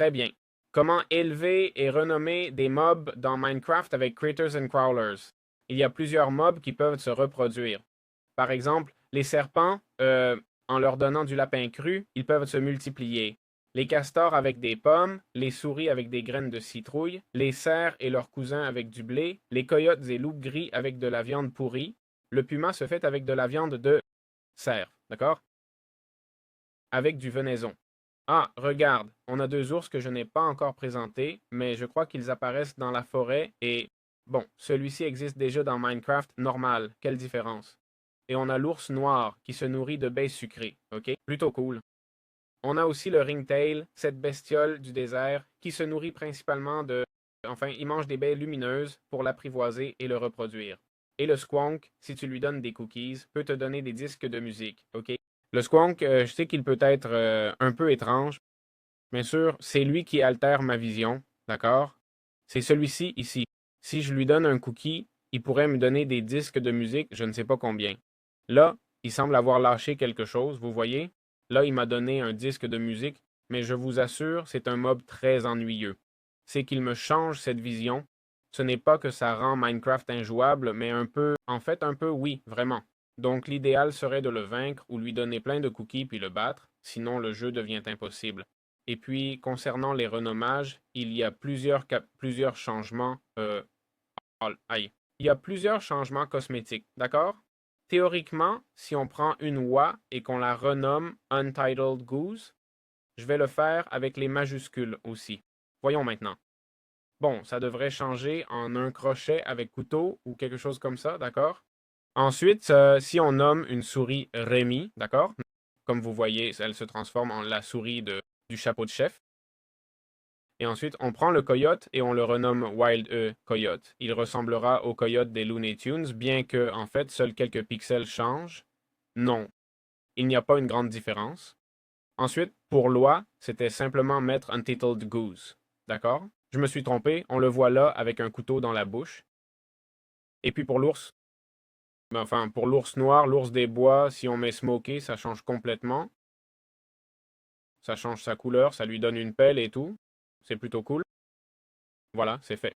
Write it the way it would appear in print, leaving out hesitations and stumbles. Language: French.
Très bien. Comment élever et renommer des mobs dans Minecraft avec Critters and Crawlers? Il y a plusieurs mobs qui peuvent se reproduire. Par exemple, les serpents, en leur donnant du lapin cru, ils peuvent se multiplier. Les castors avec des pommes, les souris avec des graines de citrouille, les cerfs et leurs cousins avec du blé, les coyotes et loups gris avec de la viande pourrie. Le puma se fait avec de la viande de cerf, d'accord? Avec du venaison. Ah, regarde, on a deux ours que je n'ai pas encore présentés, mais je crois qu'ils apparaissent dans la forêt et... Bon, celui-ci existe déjà dans Minecraft normal, quelle différence? Et on a l'ours noir qui se nourrit de baies sucrées, ok? Plutôt cool. On a aussi le ringtail, cette bestiole du désert, qui se nourrit principalement de... Enfin, il mange des baies lumineuses pour l'apprivoiser et le reproduire. Et le squonk, si tu lui donnes des cookies, peut te donner des disques de musique, ok? Le squonk, je sais qu'il peut être un peu étrange. Bien sûr, c'est lui qui altère ma vision, d'accord? C'est celui-ci ici. Si je lui donne un cookie, il pourrait me donner des disques de musique, je ne sais pas combien. Là, il semble avoir lâché quelque chose, vous voyez? Là, il m'a donné un disque de musique, mais je vous assure, c'est un mob très ennuyeux. C'est qu'il me change cette vision. Ce n'est pas que ça rend Minecraft injouable, mais un peu, en fait, un peu oui, vraiment. Donc l'idéal serait de le vaincre ou lui donner plein de cookies puis le battre, sinon le jeu devient impossible. Et puis, concernant les renommages, il y a plusieurs changements. Aïe. Il y a plusieurs changements cosmétiques, d'accord? Théoriquement, si on prend une oie et qu'on la renomme Untitled Goose, je vais le faire avec les majuscules aussi. Voyons maintenant. Bon, ça devrait changer en un crochet avec couteau ou quelque chose comme ça, d'accord? Ensuite, si on nomme une souris Rémi, d'accord? Comme vous voyez, elle se transforme en la souris du chapeau de chef. Et ensuite, on prend le coyote et on le renomme Wild E Coyote. Il ressemblera au coyote des Looney Tunes, bien que, en fait, seuls quelques pixels changent. Non, il n'y a pas une grande différence. Ensuite, pour l'oie, c'était simplement mettre Untitled Goose. D'accord? Je me suis trompé, on le voit là avec un couteau dans la bouche. Et puis pour l'ours, enfin, pour l'ours noir, l'ours des bois, si on met Smokey, ça change complètement. Ça change sa couleur, ça lui donne une pelle et tout. C'est plutôt cool. Voilà, c'est fait.